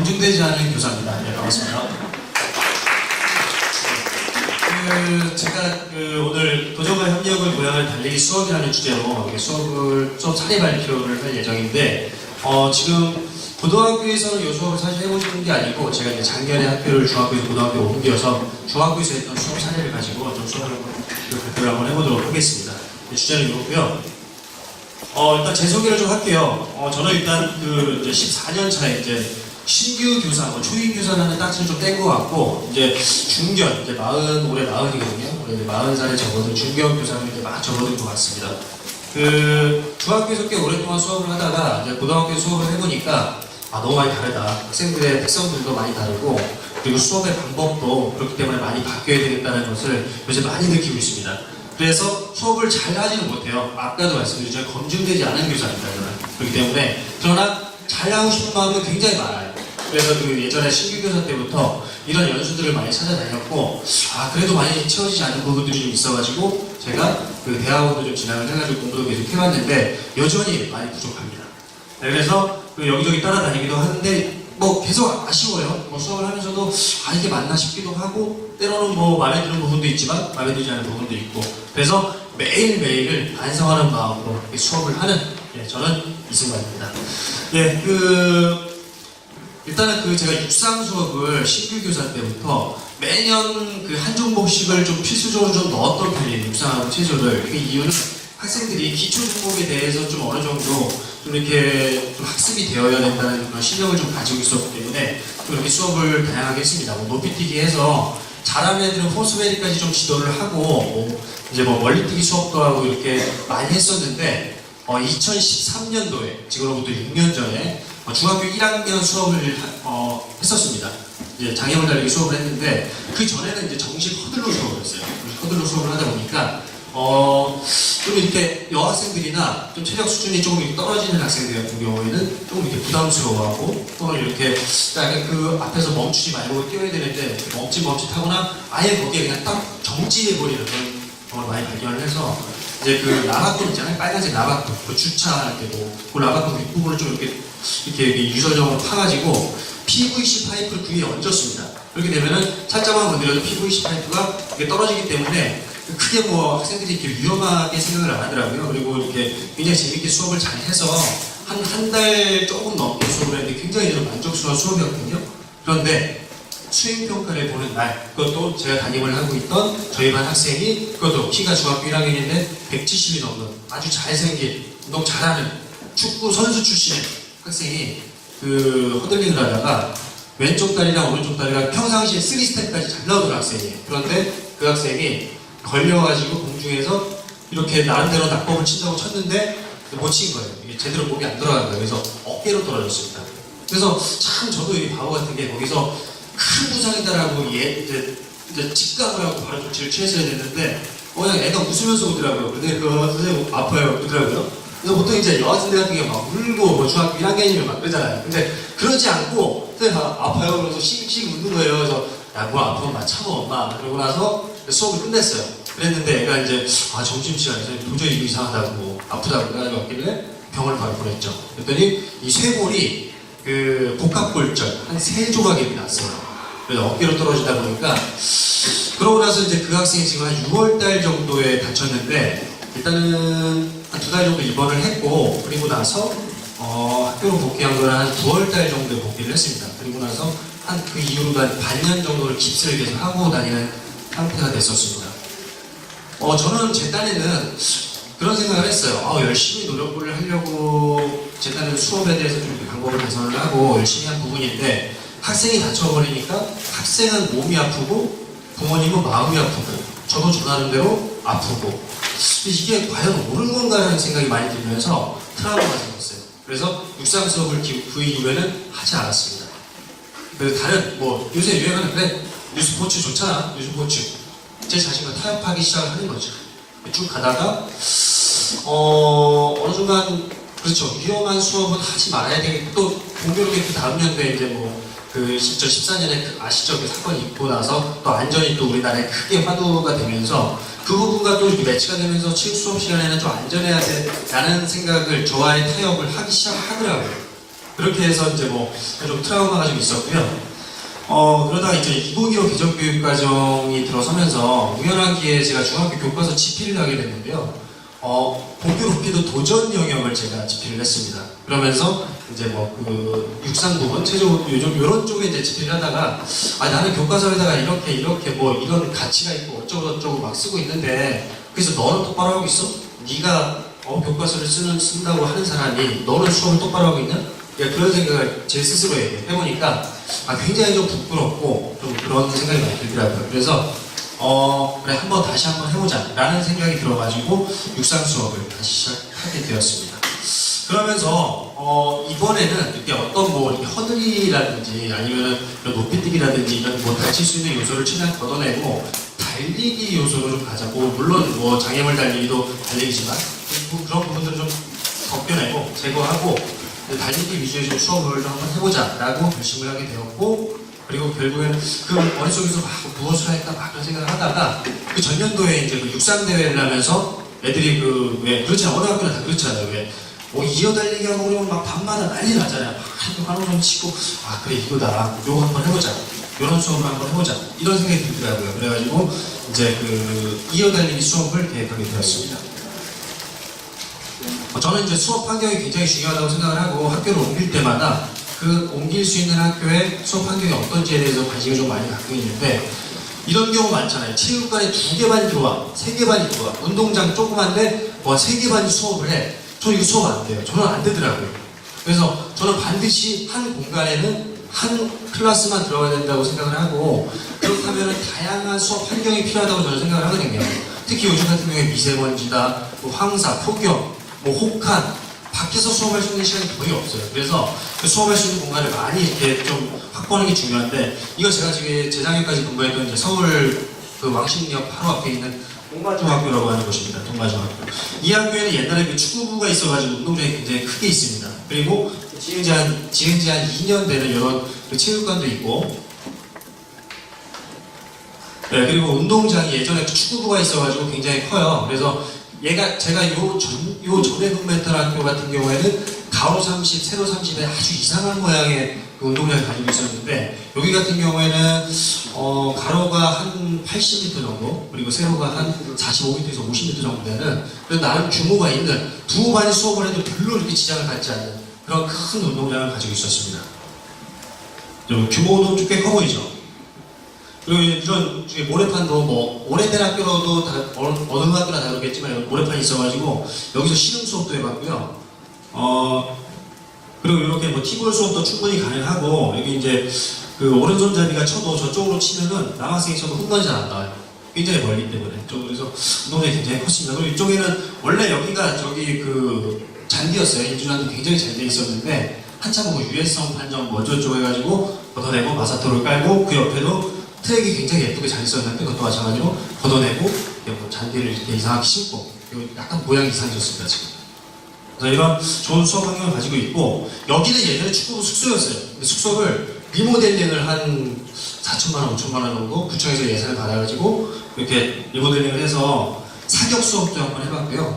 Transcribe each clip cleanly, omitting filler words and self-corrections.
검증되지 않은 교사입니다. 네, 반갑습니다. 제가 오늘 도전과 협력의 모양을 달리기 수업이라는 주제로 수업 사례 발표를 할 예정인데, 지금 고등학교에서는 이 수업을 사실 해보시는 게 아니고, 제가 이제 작년에 학교를 중학교에서 고등학교로 옮겨서 중학교에서 했던 수업 사례를 가지고 좀 수업을 발표를 한번 해보도록 하겠습니다. 주제는 이거고요. 일단 제 소개를 좀 할게요. 저는 일단 이제 14년 차에 이제 신규 교사, 초임 교사라는 딱지를 좀 뗀 것 같고, 이제 중견, 이제 올해 40이거든요. 올해 40살에 접어든 중견 교사를 이제 막 접어든 것 같습니다. 중학교에서 꽤 오랫동안 수업을 하다가 이제 고등학교 수업을 해보니까 너무 많이 다르다. 학생들의 특성들도 많이 다르고, 그리고 수업의 방법도 그렇기 때문에 많이 바뀌어야 되겠다는 것을 요새 많이 느끼고 있습니다. 그래서 수업을 잘 하지는 못해요. 아까도 말씀드렸지만 검증되지 않은 교사입니다. 저는. 그렇기 때문에 그러나 잘 하고 싶은 마음은 굉장히 많아요. 그래서 예전에 신규 교사 때부터 이런 연수들을 많이 찾아다녔고, 그래도 많이 채워지지 않은 부분들이 좀 있어가지고 제가 대학원도 좀 진학을 해가지고 공부도 계속 해봤는데 여전히 많이 부족합니다. 네, 그래서 여기저기 따라다니기도 하는데 계속 아쉬워요. 수업을 하면서도 이게 맞나 싶기도 하고, 때로는 마음에 드는 부분도 있지만 마음에 들지 않은 부분도 있고, 그래서 매일매일을 반성하는 마음으로 수업을 하는 저는 이승만입니다. 일단은 제가 육상 수업을 신규 교사 때부터 매년 한 종목씩을 좀 필수적으로 좀 넣었던 편이에요. 육상하고 체조를. 그 이유는 학생들이 기초 종목에 대해서 좀 어느 정도 좀 이렇게 좀 학습이 되어야 된다는 그런 신념을 좀 가지고 있었기 때문에 좀 이렇게 수업을 다양하게 했습니다. 높이뛰기 해서 잘하는 애들은 호스베리까지 좀 지도를 하고, 이제 멀리뛰기 수업도 하고 이렇게 많이 했었는데, 2013년도에, 지금으로부터 6년 전에, 중학교 1학년 수업을 했었습니다. 이제 장애물 달리기 수업을 했는데, 그 전에는 이제 정식 허들로 수업을 했어요. 허들로 수업을 하다 보니까, 좀 이렇게 여학생들이나 좀 체력 수준이 조금 이렇게 떨어지는 학생들 같은 경우에는 조금 이렇게 부담스러워하고, 또는 이렇게 약간 앞에서 멈추지 말고 뛰어야 되는데 멈칫멈칫하거나 아예 거기에 그냥 딱 정지해버리는 그런 경우를 많이 발견을 해서, 이제 라바톤 있잖아요. 빨간색 라바톤. 주차할 때도 그 라바톤 윗부분을 좀 이렇게 유설정으로 파가지고 PVC 파이프를 그 위에 얹었습니다. 그렇게 되면은 살짝만 건드려도 PVC 파이프가 이렇게 떨어지기 때문에 크게 학생들이 이렇게 위험하게 생각을 안 하더라고요. 그리고 이렇게 굉장히 재밌게 수업을 잘 해서 한 달 조금 넘게 수업을 했는데 굉장히 저는 만족스러운 수업이었거든요. 그런데 수행평가를 보는 날, 그것도 제가 담임을 하고 있던 저희 반 학생이, 그것도 키가 중학교 1학년인데 170이 넘는 아주 잘생긴, 운동 잘하는 축구 선수 출신 학생이 허들링을 하다가 왼쪽 다리랑 오른쪽 다리가 평상시에 3스텝까지 잘 나오던 학생이에요. 그런데 그 학생이 걸려가지고 공중에서 이렇게 나름대로 낙법을 친다고 쳤는데 못 친 거예요. 이게 제대로 몸이 안 돌아간 거예요. 그래서 어깨로 떨어졌습니다. 그래서 참 저도 이 바보 같은 게 거기서 큰 부상이다라고 이제 직감을 하고 바로 조치를 취했어야 됐는데 그냥 애가 웃으면서 오더라고요. 근데 선생님 아파요 그러더라고요. 그래서 보통 이제 여학생들 같은 경우 막 울고 중학교 1학년이면 막 그러잖아요. 근데 그러지 않고 선생님 아파요 그러면서 씩씩 웃는 거예요. 그래서 아프면 막 참어 엄마. 그러고 나서 수업을 끝냈어요. 그랬는데 애가 이제 점심시간에 도저히 이거 이상하다고 아프다고 그래가지고 왔길래 병원을 바로 보냈죠. 그랬더니 이 쇄골이 복합골절 한 3조각이 났어요. 그래서 어깨로 떨어지다 보니까, 그러고 나서 이제 그 학생이 지금 한 6월달 정도에 다쳤는데, 일단은 한 2달 정도 입원을 했고, 그리고 나서 학교로 복귀한 거는 한 9월달 정도에 복귀를 했습니다. 그리고 나서 그 이후로 한 반년 정도를 깁스를 계속 하고 다니는 상태가 됐었습니다. 저는 제 딴에는 그런 생각을 했어요. 열심히 노력을 하려고 제 딴에는 수업에 대해서 좀 방법을 개선을 하고 열심히 한 부분인데, 학생이 다쳐버리니까 학생은 몸이 아프고 부모님은 마음이 아프고 저도 저 나름대로 아프고, 이게 과연 옳은 건가라는 생각이 많이 들면서 트라우마가 생겼어요. 그래서 육상 수업을 그 이후에는 하지 않았습니다. 다른 요새 유행하는 뉴스포츠 좋잖아. 뉴스포츠 제 자신과 타협하기 시작을 하는 거죠. 쭉 가다가 어느 순간 그렇죠. 위험한 수업은 하지 말아야 되겠고, 또 공교롭게 그 다음 년도에 이제 14년에 아시죠? 그 사건이 있고 나서 또 안전이 또 우리나라에 크게 화두가 되면서 그 부분과 또 이렇게 매치가 되면서 체육 수업 시간에는 좀 안전해야 돼라는 생각을, 저와의 타협을 하기 시작하더라고요. 그렇게 해서 이제 뭐 좀 트라우마가 좀 있었고요. 그러다가 이제 2015 개정교육과정이 들어서면서 우연한 기회에 제가 중학교 교과서 집필을 하게 됐는데요. 본교 높이도 도전 영역을 제가 집필을 했습니다. 그러면서 이제 뭐 그 육상 부분, 체조 요즘 이런 쪽에 이제 집필을 하다가 나는 교과서에다가 이렇게 뭐 이런 가치가 있고 어쩌고 막 쓰고 있는데 그래서 너는 똑바로 하고 있어? 네가 교과서를 쓴다고 하는 사람이 너는 수업을 똑바로 하고 있냐? 그런 생각을 제 스스로 해보니까 굉장히 좀 부끄럽고 좀 그런 생각이 많이 들더라고요. 그래서 그래 다시 한번 해보자 라는 생각이 들어가지고 육상 수업을 다시 시작하게 되었습니다. 그러면서 이번에는 이렇게 어떤 뭐 이렇게 허들이라든지 아니면 높이뛰기라든지 이런 뭐 다칠 수 있는 요소를 최대한 걷어내고 달리기 요소로 좀 가자고, 물론 뭐 장애물 달리기도 달리기지만 그런 부분들을 좀 벗겨내고 제거하고 달리기 위주의 좀 수업을 좀 한번 해보자 라고 결심을 하게 되었고, 그리고 결국에는 그 머릿속에서 무엇을 할까 그런 생각을 하다가 그 전년도에 이제 그 육상대회를 하면서 애들이 그렇지 어느 학교나 다 그렇잖아요. 이어 달리기 하고 그러면 막 밤마다 난리 나잖아요. 한우선 치고 그래 이거다, 요거 한번 해보자, 이런 수업을 한번 해보자 이런 생각이 들더라고요. 그래가지고 이제 그 이어 달리기 수업을 계획하게 되었습니다. 저는 이제 수업 환경이 굉장히 중요하다고 생각을 하고 학교를 옮길 때마다 그 옮길 수 있는 학교의 수업 환경이 어떤지에 대해서 관심을 좀 많이 갖고 있는데, 이런 경우 많잖아요. 체육관에 2개 반이 들어와, 3개 반이 들어와, 운동장 조그만데 3개 반이 수업을 해. 저 이거 수업 안 돼요. 저는 안 되더라고요. 그래서 저는 반드시 한 공간에는 한 클래스만 들어가야 된다고 생각을 하고, 그렇다면 다양한 수업 환경이 필요하다고 저는 생각을 하거든요. 특히 요즘 같은 경우에 미세먼지다, 황사, 폭염, 혹한, 밖에서 수업할 수 있는 시간이 거의 없어요. 그래서 그 수업할 수 있는 공간을 많이 이렇게 좀 확보하는 게 중요한데, 이거 제가 지금 재작년까지 근무했던 이제 서울 그 왕십리역 바로 앞에 있는 동마중학교라고 하는 곳입니다. 동마중학교. 이 학교에는 옛날에 그 축구부가 있어가지고 운동장이 굉장히 크게 있습니다. 그리고 지은 지 한 2년 되는 이런 그 체육관도 있고, 네, 그리고 운동장이 예전에 축구부가 있어가지고 굉장히 커요. 그래서 제가 요 전에 근무했던 학교 같은 경우에는 가로 30, 세로 30의 아주 이상한 모양의 그 운동장을 가지고 있었는데, 여기 같은 경우에는 가로가 한 80m 정도, 그리고 세로가 한 45m에서 50m 정도 되는, 그래서 나름 규모가 있는, 두 반이 수업을 해도 별로 이렇게 지장을 갖지 않는 그런 큰 운동장을 가지고 있었습니다. 규모도 좀 꽤 커 보이죠? 그리고 이런 모래판도 뭐 오래된 학교로도 어느 학교나 다 그렇겠지만 모래판이 있어가지고 여기서 실험 수업도 해봤고요. 그리고 이렇게 뭐 티볼 수업도 충분히 가능하고, 여기 이제 그 오른손잡이가 쳐도 저쪽으로 치면은 남학생이 쳐도 홈런이 잘 안 나와요. 굉장히 멀기 때문에. 그래서 운동장이 굉장히 컸습니다. 그리고 이쪽에는 원래 여기가 저기 그 잔디였어요. 인준환도 굉장히 잘 돼 있었는데 한참 보고 유해성 판정 뭐 어쩌고 해가지고 걷어내고 마사토를 깔고, 그 옆에도 트랙이 굉장히 예쁘게 잘 있었는데 그것도 마찬가지로 걷어내고 뭐 잔디를 이렇게 이상하게 심고, 약간 모양이 이상해졌습니다 지금. 그래서 이런 좋은 수업 환경을 가지고 있고, 여기는 예전에 축구부 숙소였어요. 근데 숙소를 리모델링을 한 4천만 원, 5천만 원 정도 구청에서 예산을 받아가지고 이렇게 리모델링을 해서 사격 수업도 한번 해봤고요.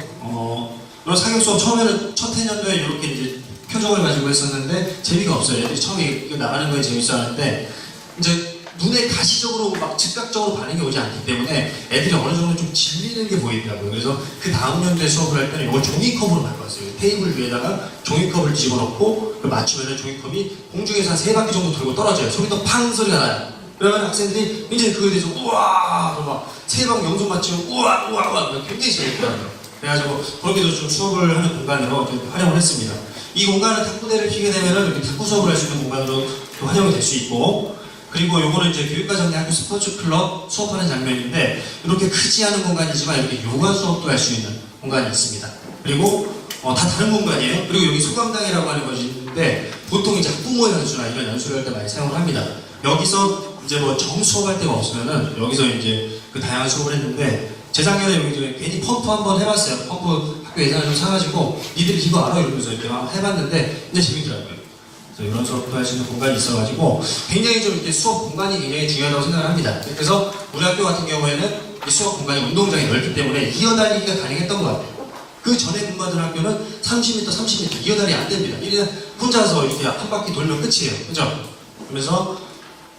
이런 사격 수업 처음에는 첫 해년도에 이렇게 이제 표정을 가지고 했었는데 재미가 없어요. 애들이 처음에 나가는 거에 재밌어하는데 이제 눈에 가시적으로 막 즉각적으로 반응이 오지 않기 때문에 애들이 어느 정도 좀 질리는 게 보이더라고요. 그래서 그 다음 연도에 수업을 할 때는 이걸 종이컵으로 바꿨어요. 테이블 위에다가 종이컵을 뒤집어 놓고 맞추면 종이컵이 공중에서 한 3바퀴 정도 돌고 떨어져요. 소리도 팡 소리가 나요. 그러면 학생들이 굉장히 그거에 대해서 우와 막 3방 영속 맞추면 우와 굉장히 재밌더라고요. 그래가지고 그렇게도 좀 수업을 하는 공간으로 좀 활용을 했습니다. 이 공간을 탁구대를 피게 되면은 이렇게 탁구 수업을 할 수 있는 공간으로 또 활용이 될 수 있고, 그리고 요거는 이제 교육과정대학교 스포츠 클럽 수업하는 장면인데, 이렇게 크지 않은 공간이지만 이렇게 요가 수업도 할 수 있는 공간이 있습니다. 그리고 다 다른 공간이에요. 그리고 여기 소감당이라고 하는 것이 있는데, 보통 이제 학부모 연수나 이런 연수를 할 때 많이 사용을 합니다. 여기서 이제 뭐 정 수업할 데가 없으면은 여기서 이제 그 다양한 수업을 했는데, 재작년에 여기 이제 괜히 펌프 한번 해봤어요. 펌프 학교 예산을 좀 사가지고 니들이 이거 알아? 이러면서 이렇게 해봤는데 이제 재밌더라고요. 이런 수업도 할 수 있는 공간이 있어가지고 굉장히 좀 이렇게 수업 공간이 굉장히 중요하다고 생각을 합니다. 그래서 우리 학교 같은 경우에는 이 수업 공간이 운동장이 넓기 때문에 이어달리기가 가능했던 것 같아요. 그 전에 근무하던 학교는 30m, 30m 이어달리기 안 됩니다. 이래 혼자서 이렇게 한 바퀴 돌면 끝이에요. 그죠? 그래서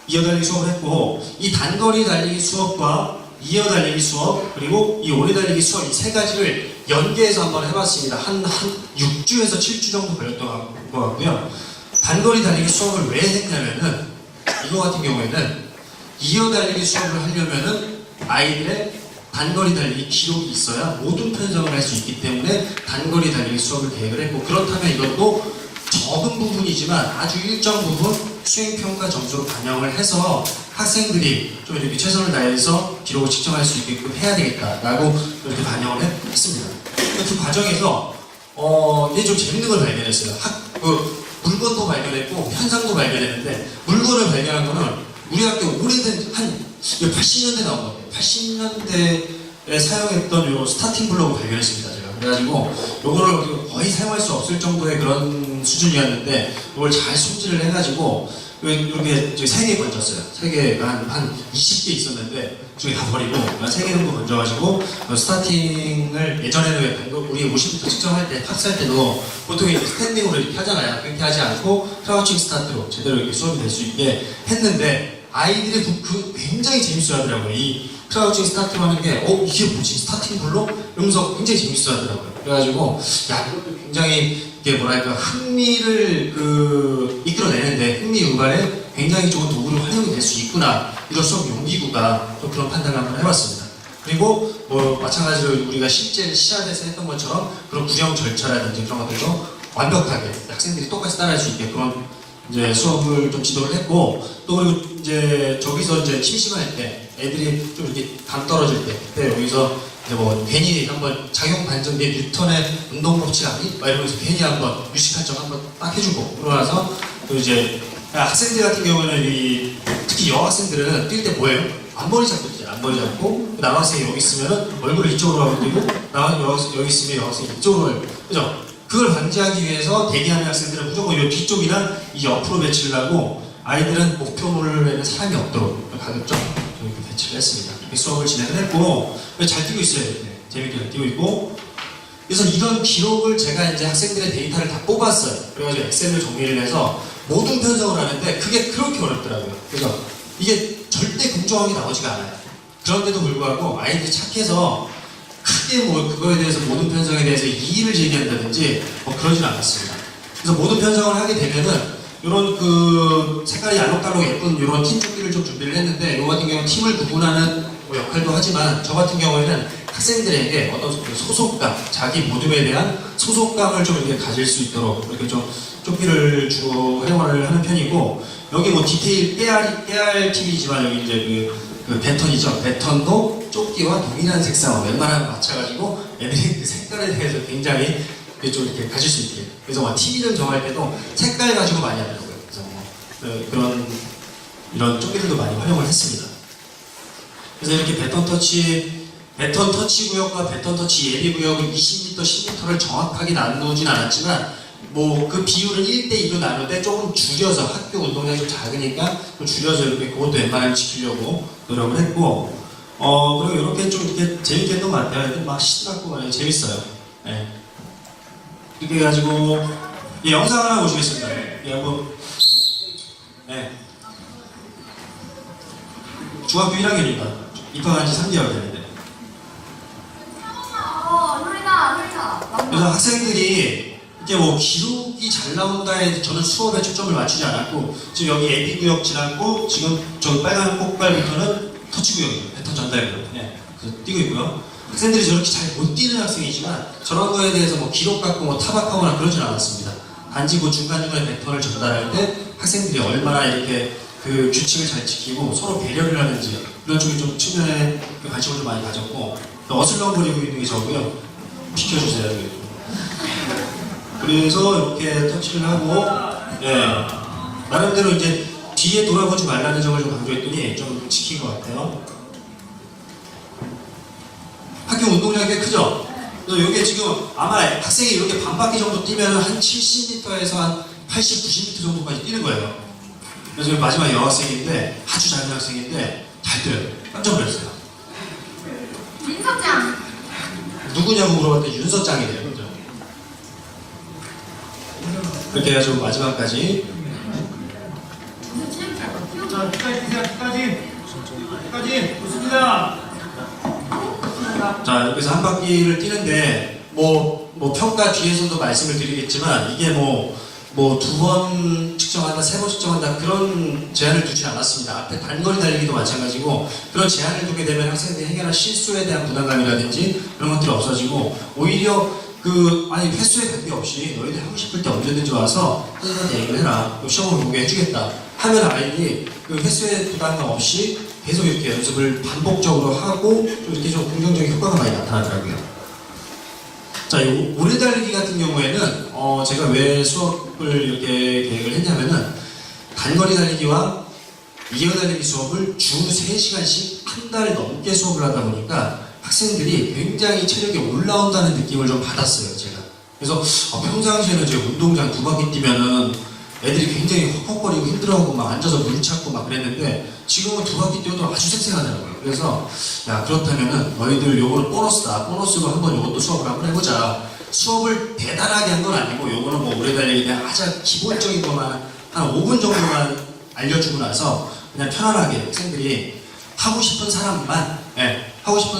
이어달리기 수업을 했고, 이 단거리 달리기 수업과 이어달리기 수업, 그리고 이 오래달리기 수업 이 세 가지를 연계해서 한번 해봤습니다. 한 6주에서 7주 정도 걸렸던 것 같고요. 단거리 달리기 수업을 왜 했냐면은, 이거 같은 경우에는 이어달리기 수업을 하려면은 아이들의 단거리 달리기 기록이 있어야 모든 편성을 할 수 있기 때문에 단거리 달리기 수업을 계획을 했고, 그렇다면 이것도 적은 부분이지만 아주 일정 부분 수행평가 점수로 반영을 해서 학생들이 좀 이렇게 최선을 다해서 기록을 측정할 수 있게끔 해야 되겠다라고 이렇게 반영을 했습니다. 그 과정에서 이게 좀 재밌는 걸 발견했어요. 물건도 발견했고 현상도 발견했는데, 물건을 발견한 거는 우리 학교 오래된 한 80년대 나온 것 같아요. 80년대에 사용했던 요 스타팅 블록을 발견했습니다. 제가 그래가지고 요거를 거의 사용할 수 없을 정도의 그런 수준이었는데, 이걸 잘 손질을 해가지고 이렇게 3개 건졌어요. 3개가 한 20개 있었는데 중에 다 버리고 3개 정도 건져가지고 스타팅을, 예전에는 왜 우리 50m 측정할 때 탑스할 때도 보통 이제 스탠딩으로 이렇게 하잖아요. 그렇게 하지 않고 크라우칭 스타트로 제대로 이렇게 수업이 될 수 있게 했는데, 아이들이 굉장히 재밌어 하더라고요. 이 크라우칭 스타트로 하는 게 이게 뭐지? 스타팅 블록? 이러면서 굉장히 재밌어 하더라고요. 그래가지고 이것도 굉장히 이게 뭐랄까 흥미를 이끌어내는데, 흥미 유발에 굉장히 좋은 도구로 활용이 될 수 있구나, 이런 수업 용기구가 좀 그런 판단을 한번 해봤습니다. 그리고 마찬가지로 우리가 실제 시합에서 했던 것처럼 그런 구령 절차라든지 그런 것들도 완벽하게 학생들이 똑같이 따라할 수 있게 그런 이제 수업을 좀 지도를 했고, 또 그리고 이제 저기서 이제 심심할 때 애들이 좀 이렇게 감 떨어질 때, 그때 여기서 이제 괜히 한번 작용 반전된 뉴턴의 운동 법칙 아니? 막 이러면서 괜히 한번 유식한 척 한번 딱 해주고, 그러고 나서 또 이제 학생들 같은 경우는 특히 여학생들은 뛸 때 뭐예요? 앞머리 잡고 뛰잖아요. 앞머리 잡고 남학생이 여기 있으면은 얼굴을 이쪽으로 하고 뛰고, 여기 있으면 여학생이 이쪽으로, 그죠? 그걸 방지하기 위해서 대기하는 학생들은 무조건 이 뒤쪽이나 이 옆으로 배치를 하고, 아이들은 목표물에는 사람이 없도록 가급적 이렇게 배치를 했습니다. 이렇게 수업을 진행을 했고, 잘 뛰고 있어요. 네, 재밌게 잘 뛰고 있고. 그래서 이런 기록을 제가 이제 학생들의 데이터를 다 뽑았어요. 그래가지고 엑셀로 정리를 해서 모든 편성을 하는데 그게 그렇게 어렵더라고요. 그래서 이게 절대 공정하게 나오지가 않아요. 그런데도 불구하고 아이들이 착해서 크게 그거에 대해서 모든 편성에 대해서 이의를 제기한다든지 그러진 않았습니다. 그래서 모든 편성을 하게 되면은 이런 색깔이 알록달록 예쁜 이런 팀 조끼를 좀 준비를 했는데, 이 같은 경우는 팀을 구분하는 역할도 하지만, 저 같은 경우에는 학생들에게 어떤 소속감, 자기 모둠에 대한 소속감을 좀 이렇게 가질 수 있도록 이렇게 좀 조끼를 주로 활용을 하는 편이고, 여기 디테일 깨알 팁이지만 여기 이제 그 배턴이죠. 배턴도 조끼와 동일한 색상으로 웬만하면 맞춰가지고 애들이 그 색깔에 대해서 굉장히 좀 이렇게 가질 수 있게. 그래서 TV를 정할 때도 색깔 가지고 많이 하더라고요. 그래서 이런 조끼들도 많이 활용을 했습니다. 그래서 이렇게 배턴 터치 구역과 배턴 터치 예비 구역을 20m, 10m를 정확하게 나누진 않았지만, 그 비율은 1대2로 나누되 조금 줄여서, 학교 운동량이 좀 작으니까 좀 줄여서 이렇게 그것도 웬만하면 지키려고 노력을 했고, 그리고 이렇게 좀 이렇게 재밌게 했던 것 같아요. 애들 막 신났고 많이 재밌어요. 네. 이렇게 해가지고 영상 하나 보시겠습니다. 네. 중학교 1학년입니다. 입학한 지 3개월 됐는데. 그래서 학생들이 이렇게 기록이 잘 나온다에 저는 수업에 초점을 맞추지 않았고, 지금 여기 예비 구역 지났고, 지금 저 빨간 꽃발부터는 터치 구역이에요. 배턴 전달 구역. 네. 그래서 뛰고 있고요. 학생들이 저렇게 잘 못 뛰는 학생이지만 저런 거에 대해서 기록 갖고 타박하거나 그러진 않았습니다. 단지 중간중간에 배턴을 전달할 때 학생들이 얼마나 이렇게 그 규칙을 잘 지키고 서로 배려를 하는지, 이런 쪽에 좀 측면에 관심을 좀 많이 가졌고, 어슬렁거리고 있는 게 저고요. 비켜주세요. 그래서 이렇게 터치를 하고, 나름대로 이제 뒤에 돌아보지 말라는 점을 좀 강조했더니 좀 지킨 것 같아요. 학교 운동량이 꽤 크죠? 그래서 이게 지금 아마 학생이 이렇게 반 바퀴 정도 뛰면 한 70m에서 한 80, 90m 정도까지 뛰는 거예요. 그래서 마지막 여학생인데, 아주 작은 학생인데 잘 뛰어요. 깜짝 놀랐어요. 민석장. 누구냐고 물어봤더니 윤서짱이래요. 그죠? 그렇게 해가지고 마지막까지. 자, 끝까지 좋습니다. 자, 여기서 한 바퀴를 뛰는데, 뭐 평가 뒤에서도 말씀을 드리겠지만, 이게 두 번 측정한다, 세 번 측정한다, 그런 제한을 두지 않았습니다. 앞에 단거리 달리기도 마찬가지고, 그런 제한을 두게 되면 학생들이 행여나 실수에 대한 부담감이라든지 그런 것들이 없어지고, 오히려 횟수에 관계없이 너희들 하고 싶을 때 언제든지 와서 선생님한테 얘기를 해라. 시험을 보게 해주겠다. 하면 아이들이 그 횟수에 부담감 없이 계속 이렇게 연습을 반복적으로 하고 좀 이렇게 좀 긍정적인 효과가 많이 나타나더라고요. 자, 이 오래 달리기 같은 경우에는 제가 왜 수업을 이렇게 계획을 했냐면은 단거리 달리기와 이어 달리기 수업을 주 3시간씩 한 달 넘게 수업을 하다 보니까 학생들이 굉장히 체력이 올라온다는 느낌을 좀 받았어요, 제가. 그래서 평상시에는 이제 운동장 2바퀴 뛰면은 애들이 굉장히 헉헉거리고 힘들어하고 막 앉아서 물 찾고 막 그랬는데 지금은 2바퀴 뛰어도 아주 쌩쌩하더라고요. 그래서 야, 그렇다면은 너희들 요거는 보너스다. 보너스로 한번 요것도 수업을 한번 해보자. 수업을 대단하게 한 건 아니고 요거는 뭐 오래 달리기 그냥 아주 기본적인 것만 한 5분 정도만 알려주고 나서 그냥 편안하게 학생들이 하고 싶은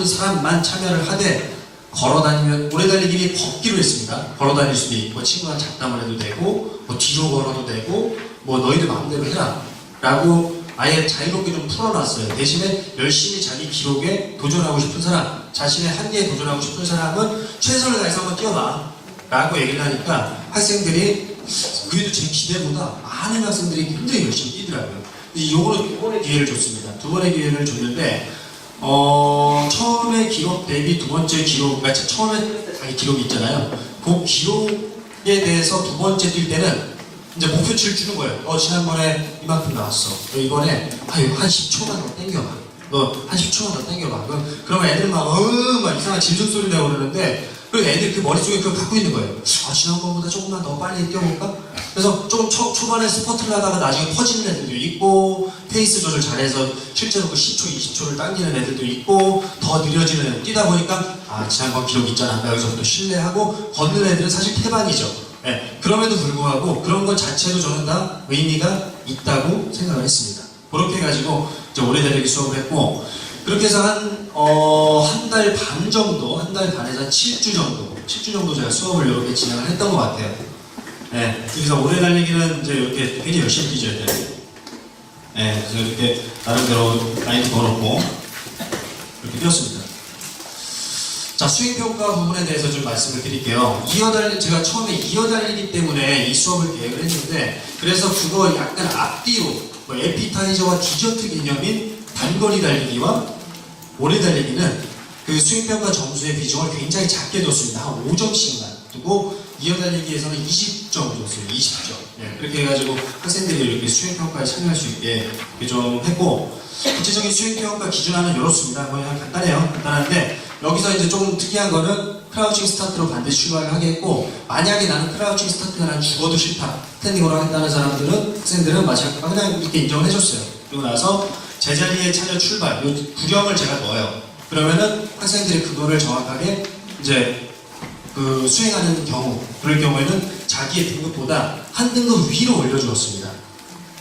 사람만 참여를 하되 걸어다니면 오래 달리기는 걷기로 했습니다. 걸어다닐 수도 있고 친구랑 잡담을 해도 되고 뭐 뒤로 걸어도 되고 뭐 너희들 마음대로 해라 라고 아예 자유롭게 좀 풀어놨어요. 대신에 열심히 자기 기록에 도전하고 싶은 사람, 자신의 한계에 도전하고 싶은 사람은 최선을 다해서 한번 뛰어봐 라고 얘기를 하니까 학생들이 그래도 제 기대보다 많은 학생들이 굉장히 열심히 뛰더라고요. 요거는 두 번의 기회를 줬습니다. 두 번의 기회를 줬는데 처음에 기록 대비 두 번째 기록, 그러니까 처음에 자기 기록이 있잖아요. 그 기록에 대해서 두 번째 뛸 때는 이제 목표치를 주는 거예요. 지난번에 이만큼 나왔어. 너 이번에 한 10초만 더 땡겨봐. 너 한 10초만 더 땡겨봐. 그러면 애들은 막 이상한 짐승 소리 내고 그러는데, 그리고 애들이 그 머릿속에 그걸 갖고 있는 거예요. 지난번보다 조금만 더 빨리 뛰어볼까? 그래서 조금 초반에 스퍼트를 하다가 나중에 퍼지는 애들도 있고, 페이스 조절 잘해서 실제로 그 10초, 20초를 당기는 애들도 있고, 더 느려지는 애들 뛰다 보니까, 지난번 기록 있잖아. 여기서부터 신뢰하고, 걷는 애들은 사실 태반이죠. 네, 그럼에도 불구하고 그런 것 자체도 저는 다 의미가 있다고 생각을 했습니다. 그렇게 해가지고 이제 오래 달리기 수업을 했고, 그렇게 해서 한 달 반 정도, 한 달 반에서 한 7주 정도 제가 수업을 이렇게 진행을 했던 것 같아요. 네, 그래서 오래 달리기는 이제 이렇게 굉장히 열심히 뛰셔야 돼요. 네, 그래서 이렇게 나름대로 라인도 걸었고 이렇게 뛰었습니다. 자, 수행평가 부분에 대해서 좀 말씀을 드릴게요. 제가 처음에 이어 달리기 때문에 이 수업을 계획을 했는데, 그래서 그거 약간 앞뒤로 에피타이저와 디저트 개념인 단거리 달리기와 오래 달리기는 그 수행평가 점수의 비중을 굉장히 작게 뒀습니다. 한 5점씩만 두고 이어 달리기에서는 20점 줬어요. 20점. 네, 그렇게 해가지고 학생들이 이렇게 수행평가에 참여할 수 있게 좀 했고, 구체적인 수행평가 기준안은 이렇습니다. 그냥 간단한데, 여기서 이제 조금 특이한 거는 크라우칭 스타트로 반드시 출발을 하게 했고, 만약에 나는 크라우칭 스타트가 난 죽어도 싫다, 스탠딩으로 하겠다는 학생들은 마찬가지로 그냥 이렇게 인정을 해줬어요. 그리고 나서 제자리에 차려 출발, 이 구령을 제가 넣어요. 그러면은 학생들이 그거를 정확하게 이제 수행하는 경우, 그럴 경우에는 자기의 등급보다 한 등급 위로 올려주었습니다.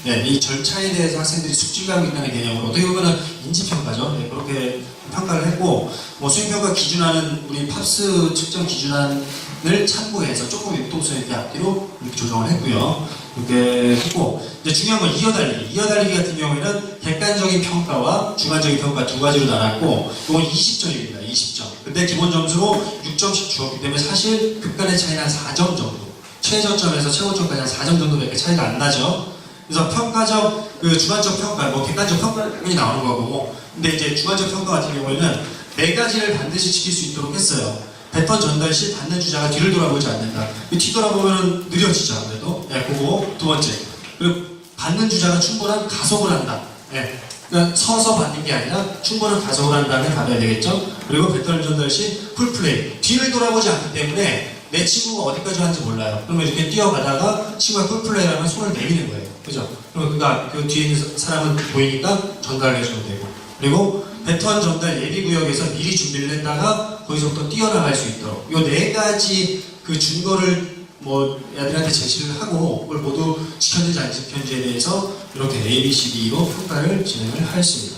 네, 이 절차에 대해서 학생들이 숙지하고 있다는 개념으로 어떻게 보면 인지평가죠. 네, 그렇게 평가를 했고, 수행평가 기준안은 우리 팝스 측정 기준안을 참고해서 조금 융통성 있게 앞뒤로 이렇게 조정을 했고요. 이렇게 했고, 이제 중요한 건 이어 달리기 같은 경우에는 객관적인 평가와 주관적인 평가 두 가지로 나눴고, 이건 20점입니다. 20점. 근데 기본 점수로 6점씩 주었기 때문에 사실 극간의 차이는 한 4점 정도. 최저점에서 최고점까지 한 4점 정도밖에 차이가 안 나죠. 그래서 평가적, 주관적 평가, 객관적 평가가 나오는 거고, 근데 이제 주관적 평가 같은 경우에는 4가지를 반드시 지킬 수 있도록 했어요. 배턴 전달 시 받는 주자가 뒤를 돌아보지 않는다. 뒤돌아보면 느려지죠, 아무래도. 네, 그거 두 번째. 그리고 받는 주자가 충분한 가속을 한다. 네. 그러니까 서서 받는 게 아니라 충분한 가속을 한 다음에 받아야 되겠죠. 그리고 배턴 전달 시 풀플레이. 뒤를 돌아보지 않기 때문에 내 친구가 어디까지 하는지 몰라요. 그러면 이렇게 뛰어가다가 친구가 풀플레이를 하면 손을 내미는 거예요. 그죠? 그럼 그 뒤에 있는 사람은 보이니까 전달을 해주면 되고. 그리고 배턴 전달 예비 구역에서 미리 준비를 했다가 거기서부터 뛰어나갈 수 있도록 요 네 가지 그 준거를 뭐 애들한테 제시를 하고 그걸 모두 지켰는지 안 지켰는지에 대해서 이렇게 A, B, C, D로 평가를 진행을 하였습니다.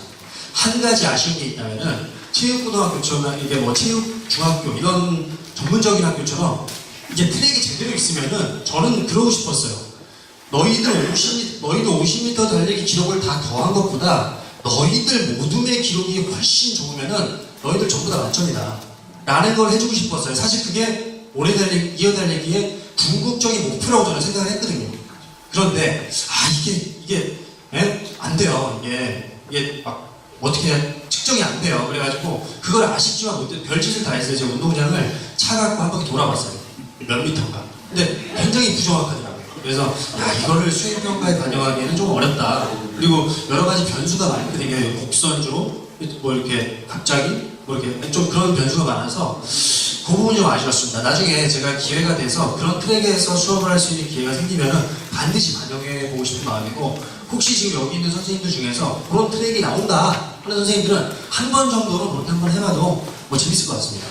한 가지 아쉬운 게 있다면은 체육고등학교처럼 이게 뭐 체육 중학교 이런 전문적인 학교처럼 이게 트랙이 제대로 있으면은 저는 그러고 싶었어요. 너희도 50m 달리기 기록을 다 더한 것보다 너희들 모둠의 기록이 훨씬 좋으면은 너희들 전부 다 만점이다 라는 걸 해주고 싶었어요. 사실 그게 오래 이어 달리기의 궁극적인 목표라고 저는 생각을 했거든요. 그런데 이게 안 돼요. 이게 막 어떻게 측정이 안 돼요. 그래가지고 그걸 아쉽지만 못해 별짓을 다 했어요. 제가 운동장을 차 갖고 한 바퀴 돌아봤어요. 몇 미터인가. 근데 굉장히 부정확하더라고요. 그래서 이거를 수행평가에 반영하기에는 좀 어렵다. 그리고 여러 가지 변수가 많거든요. 곡선으로 뭐 이렇게 갑자기 뭐 이렇게 좀 그런 변수가 많아서 그 부분이 좀 아쉬웠습니다. 나중에 제가 기회가 돼서 그런 트랙에서 수업을 할 수 있는 기회가 생기면은 반드시 반영해 보고 싶은 마음이고, 혹시 지금 여기 있는 선생님들 중에서 그런 트랙이 나온다 하는 선생님들은 한 번 정도는 그렇게 한번 해봐도 뭐 재밌을 것 같습니다.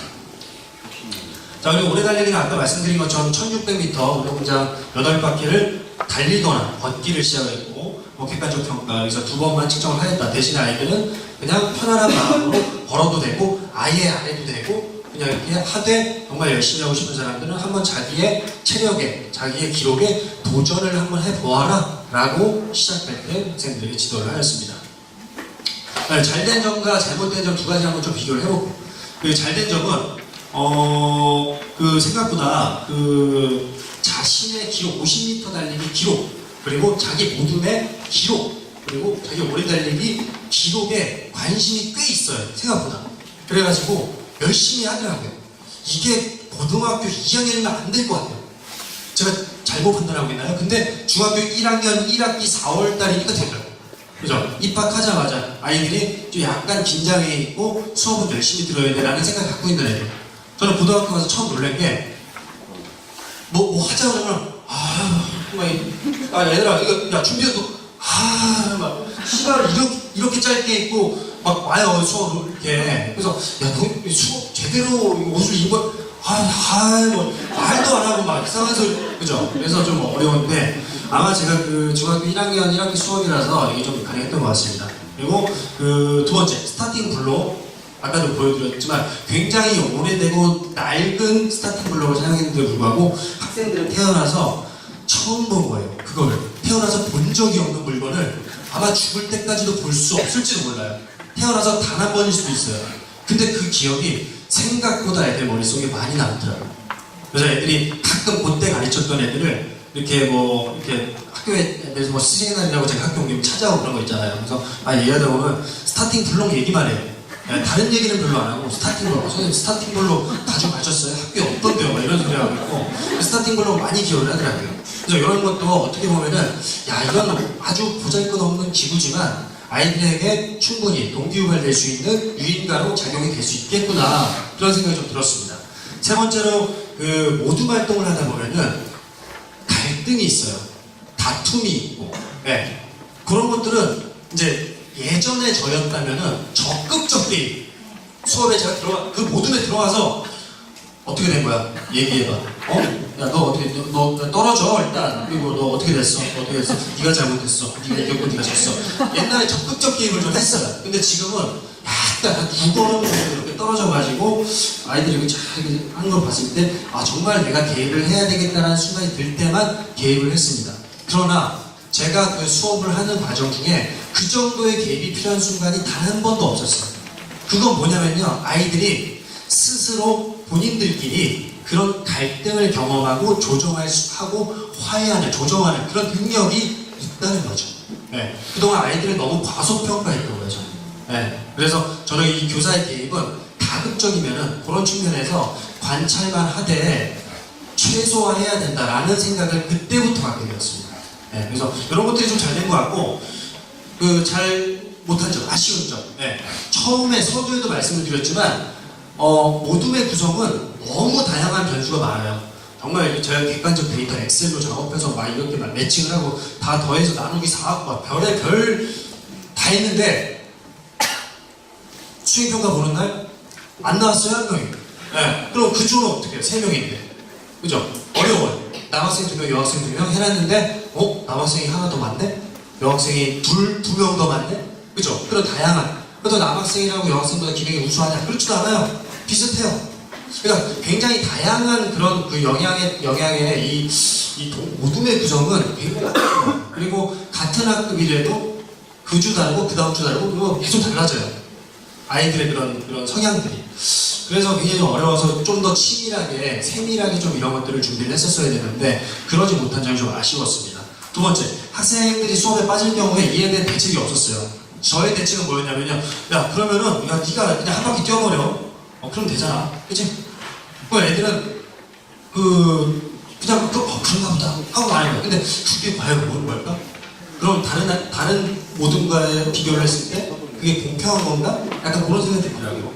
자, 그리고 오래 달리기는 아까 말씀드린 것처럼 1600m 운동장 8바퀴를 달리거나 걷기를 시작했고, 객관적 평가, 여기서 2번만 측정을 하였다. 대신에 아이들은 그냥 편안한 마음으로 걸어도 되고, 아예 안 해도 되고, 그냥 이렇게 하되 정말 열심히 하고 싶은 사람들은 한번 자기의 체력에, 자기의 기록에 도전을 한번 해보아라 라고 시작할 때 학생들에게 지도를 하였습니다. 잘된 점과 잘못된 점 두 가지 한번 좀 비교를 해보고, 그 잘된 점은 생각보다 자신의 기록, 50m 달리기 기록, 그리고 자기 모둠의 기록, 그리고 자기 오래 달리기 기록에 관심이 꽤 있어요. 생각보다. 그래가지고 열심히 하더라고요. 이게 고등학교 2학년이면 안 될 것 같아요. 제가 잘못 판단하고 있나요? 근데 중학교 1학년 1학기 4월달이니까 되더라고요. 그죠? 입학하자마자 아이들이 좀 약간 긴장해 있고 수업은 열심히 들어야 돼 라는 생각을 갖고 있는 애들. 저는 고등학교 가서 처음 놀란 게 뭐 하자고 하면 얘들아 이거 준비해도 막 시간을 이렇게 짧게 있고 막 와요 수업 이렇게. 그래서 너 수업 제대로 옷을 입어 뭐 말도 안 하고 막 이상한 소리. 그죠? 그래서 좀 어려운데 아마 제가 그 중학교 1학년 1학기 수업이라서 이게 좀 가능했던 것 같습니다. 그리고 그 두 번째 스타팅 블록, 아까도 보여드렸지만 굉장히 오래되고 낡은 스타팅 블록을 사용했는데도 불구하고 학생들은 태어나서 처음 본 거예요. 그거를 태어나서 본 적이 없는 물건을 아마 죽을 때까지도 볼 수 없을지도 몰라요. 태어나서 단 한 번일 수도 있어요. 근데 그 기억이 생각보다 애들 머릿속에 많이 남더라고요. 그래서 애들이 가끔 그때 가르쳤던 애들을 이렇게 학교에 애들에서 뭐 스승의 날이라고 제가 학교 오면 찾아오고 그런 거 있잖아요. 그래서 얘들 오면 스타팅 블록 얘기만 해요. 다른 얘기는 별로 안 하고 스타팅 블록, 선생님 스타팅 블록 자주 가셨어요? 학교에 없던데요? 막 이런 소리 하고 있고, 스타팅 블록 많이 기억을 하더라고요. 그래서 이런 것도 어떻게 보면은 이건 아주 보잘것없는 기구지만 아이들에게 충분히 동기유발될 수 있는 유인가로 작용이 될 수 있겠구나, 그런 생각이 좀 들었습니다. 세 번째로 모둠 활동을 하다 보면은 갈등이 있어요. 다툼이 있고, 그런 것들은 이제 예전에 저였다면은 적극적 게임, 수업에 제가 그 모둠에 들어가서 어떻게 된 거야? 얘기해봐. 야, 너 떨어져 일단. 그리고 너 어떻게 됐어? 네가 잘못했어. 네가 이겼고 네가 졌어. 옛날에 적극적 게임을 좀 했어요. 근데 지금은 약간 한 2번 정도 이렇게 떨어져가지고 아이들이 이렇게 하는 걸 봤을 때 정말 내가 개입을 해야 되겠다는 순간이 들 때만 개입을 했습니다. 그러나 제가 그 수업을 하는 과정 중에 그 정도의 개입이 필요한 순간이 단 한 번도 없었어요. 그건 뭐냐면요, 아이들이 스스로 본인들끼리 그런 갈등을 경험하고 조정하고 화해하는, 조정하는 그런 능력이 있다는 거죠. 그동안 아이들을 너무 과소평가했던 거예요, 저는. 그래서 저는 이 교사의 개입은 가급적이면은 그런 측면에서 관찰만 하되 최소화해야 된다라는 생각을 그때부터 갖게 되었습니다. 그래서 이런 것들이 좀 잘 된 것 같고, 잘 못한 점, 아쉬운 점. 처음에 서두에도 말씀을 드렸지만, 모둠의 구성은 너무 다양한 변수가 많아요. 정말 제가 객관적 데이터 엑셀로 작업해서 막 이렇게 막 매칭을 하고 다 더해서 나누기 4하고 막 별의 별 다 했는데, 수행평가 보는 날 안 나왔어요, 한 명이. 네. 그럼 그 조는 어떻게 해요? 3명인데. 그죠? 어려워요. 남학생 2명, 여학생 2명 해놨는데, 남학생이 하나 더 많네? 여학생이 두 명 더 많네? 그죠? 그런 다양한. 그래도 남학생이라고 여학생보다 기능이 우수하냐? 그렇지도 않아요. 비슷해요. 그러니까 굉장히 다양한 그런 그 영향의 모둠의 구성은 굉장히 다양해요. 그리고 같은 학급이라도 그 주 다르고 그 다음 주 다르고 그거 계속 달라져요. 아이들의 그런 성향들이. 그래서 굉장히 좀 어려워서 좀 더 치밀하게, 세밀하게 좀 이런 것들을 준비를 했었어야 되는데 그러지 못한 점이 좀 아쉬웠습니다. 두 번째, 학생들이 수업에 빠질 경우에 이에 대한 대책이 없었어요. 저의 대책은 뭐였냐면요. 야, 그러면은, 야, 네가 그냥 한 바퀴 뛰어버려. 그럼 되잖아. 그치? 그 애들은, 그런가 보다. 하고 가는 거야. 근데 그게 과연 뭘까? 그럼 다른 모든과의 비교를 했을 때 그게 공평한 건가? 약간 그런 생각이 들더라고요.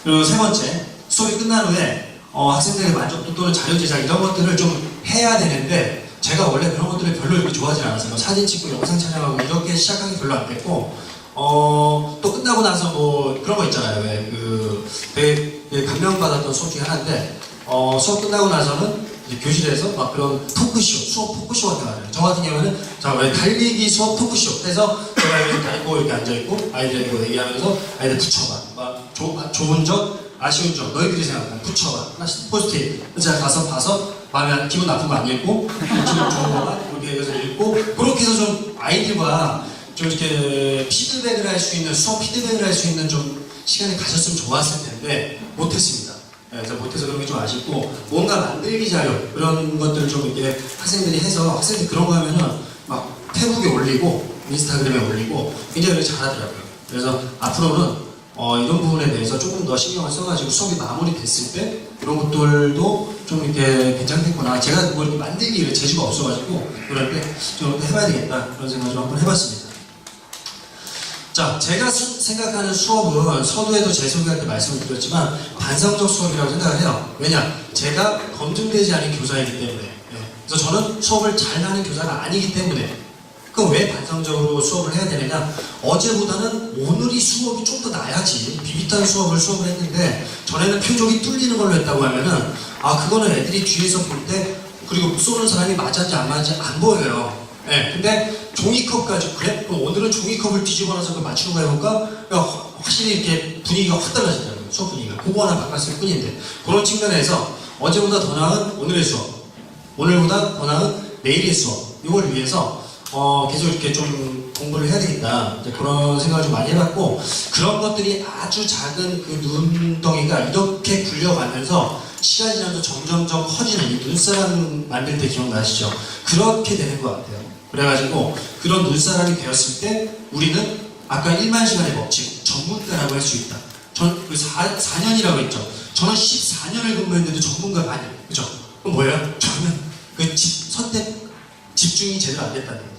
그리고 세 번째, 수업이 끝난 후에 학생들의 만족도 또는 자료 제작 이런 것들을 좀 해야 되는데 제가 원래 그런 것들을 별로 이렇게 좋아하지 않았어요. 사진 찍고 영상 촬영하고 이렇게 시작하기 별로 안 됐고 또 끝나고 나서 뭐 그런 거 있잖아요. 되게 감명받았던 수업 중에 하나인데 수업 끝나고 나서는 이제 교실에서 막 그런 토크쇼, 수업 토크쇼 같은 거 하잖아요. 저 같은 경우는 달리기 수업 토크쇼 해서 제가 이렇게 다리고 이렇게 앉아있고 아이들하고 얘기하면서 아이들 붙여봐. 좋은 점, 아쉬운 점, 너희들이 생각하는 붙여봐. 하나씩 포스트잇. 제가 가서 봐서 마음에 기분 나쁜 거 안 읽고 기분 좋은 거만 이렇게 해서 읽고 그렇게 해서 좀 아이들과 좀 이렇게 피드백을 할 수 있는 수업 피드백을 할 수 있는 좀 시간을 가졌으면 좋았을 텐데 못했습니다. 그래서 못해서 그런 게 좀 아쉽고 뭔가 만들기 자료 그런 것들을 좀 이렇게 학생들이 해서 학생들이 그런 거 하면은 막 페북에 올리고 인스타그램에 올리고 굉장히 잘하더라고요. 그래서 앞으로는 이런 부분에 대해서 조금 더 신경을 써가지고 수업이 마무리됐을 때 이런 것들도 좀 이렇게 괜찮겠구나. 제가 뭐 이렇게 만들기 재주가 없어가지고 그럴 때 좀 해봐야 되겠다 그런 생각을 좀 한번 해봤습니다. 자, 제가 생각하는 수업은 서두에도 제 소개할 때 말씀을 드렸지만 반성적 수업이라고 생각을 해요. 왜냐? 제가 검증되지 않은 교사이기 때문에. 그래서 저는 수업을 잘하는 교사가 아니기 때문에. 그럼 왜 반성적으로 수업을 해야 되느냐? 어제보다는 오늘이 수업이 좀 더 나야지. 비비탄 수업을 했는데 전에는 표적이 뚫리는 걸로 했다고 하면은 그거는 애들이 뒤에서 볼 때 그리고 쏘는 사람이 맞았는지 안 맞았는지 안 보여요. 근데 종이컵까지 그래? 그럼 오늘은 종이컵을 뒤집어 놔서 그걸 맞추는 거 해볼까? 확실히 이렇게 분위기가 확 달라진다는 거예요. 수업 분위기가. 그거 하나 바꿨을 뿐인데 그런 측면에서 어제보다 더 나은 오늘의 수업, 오늘보다 더 나은 내일의 수업 이걸 위해서 계속 이렇게 좀 공부를 해야 되겠다. 이제 그런 생각을 좀 많이 해봤고 그런 것들이 아주 작은 그 눈덩이가 이렇게 굴려가면서 시간이 지나면서 점점점 커지는 이 눈사람 만들 때 기억나시죠? 그렇게 되는 것 같아요. 그래가지고 그런 눈사람이 되었을 때 우리는 아까 1만 시간의 법칙 전문가라고 할 수 있다. 전 그 4년이라고 했죠. 저는 14년을 근무했는데도 전문가가 아니에요. 그죠? 그럼 뭐예요? 저는 그 선택 집중이 제대로 안 됐다는 거예요.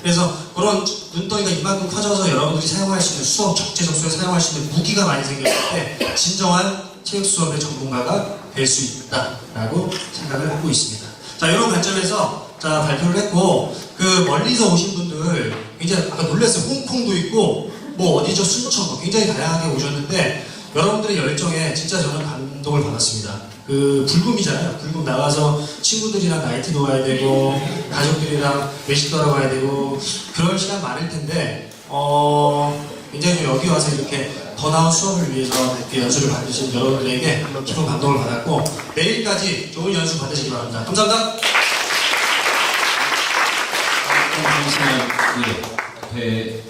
그래서 그런 눈덩이가 이만큼 커져서 여러분들이 사용할 수 있는 수업, 적재적소에 사용할 수 있는 무기가 많이 생겼을 때 진정한 체육 수업의 전문가가 될 수 있다라고 생각을 하고 있습니다. 자, 이런 관점에서 발표를 했고 그 멀리서 오신 분들 굉장히 아까 놀랐어요. 홍콩도 있고 뭐 어디죠? 순천 뭐 굉장히 다양하게 오셨는데 여러분들의 열정에 진짜 저는 감동을 받았습니다. 그 불금이잖아요. 불금 나가서 친구들이랑 나이트도 가야 되고 가족들이랑 외식도 하러 가야 되고 그럴 시간 많을 텐데 굉장히 여기 와서 이렇게 더 나은 수업을 위해서 이렇게 연수를 받으신 여러분들에게 깊은 감동을 받았고 내일까지 좋은 연수 받으시기 바랍니다. 감사합니다. 앞에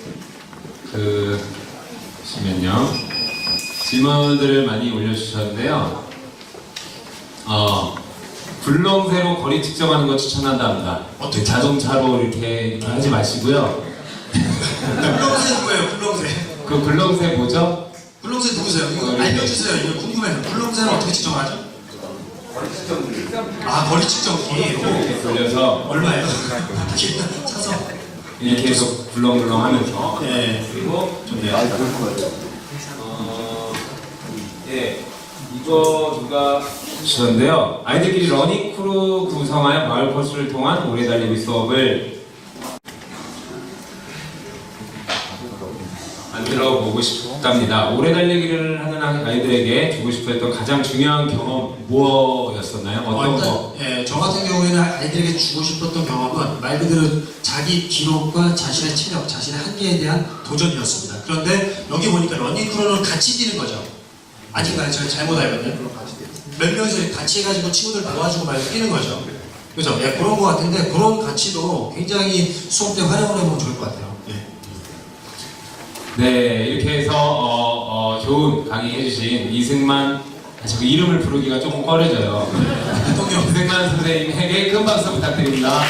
보시면요 질문들을 많이 올려주셨는데요. 굴렁쇠로 거리 측정하는 거 추천한답니다. 어떻게 자동차로 이렇게 하지 마시고요. 굴렁쇠 누구예요? 굴렁쇠. 그 굴렁쇠 뭐죠? 굴렁쇠 누구세요? 이거 알려주세요. 이거 궁금해요. 굴렁쇠는 어떻게 측정하죠? 거리 측정기. 이렇게 돌려서 얼마예요? 사서. 이렇게 계속 굴렁굴렁 하면서 그리고 이거 누가 주셨는데요. 아이들끼리 러닝크루 구성하여 마을 코스를 통한 오래 달리기 수업을 만들어 보고 싶답니다. 오래 달리기를 하는 아이들에게 주고 싶었던 가장 중요한 경험 뭐였었나요? 어떤 거? 일단, 저 같은 경우에는 아이들에게 주고 싶었던 경험은 말 그대로 자기 기록과 자신의 체력, 자신의 한계에 대한 도전이었습니다. 그런데 여기 보니까 러닝크루는 같이 뛰는 거죠. 아닌가요? 제가 잘못 알거든요. 몇 명이서 같이 해가지고 친구들 도와주고 말고 뛰는 거죠. 그죠? 예, 그런 거 같은데 그런 가치도 굉장히 수업 때 활용을 해보면 좋을 것 같아요. 예. 네, 이렇게 해서 좋은 강의 해주신 이승만, 저 이름을 부르기가 조금 꺼려져요. 대통령 이승만 선생님에게 큰 박수 부탁드립니다.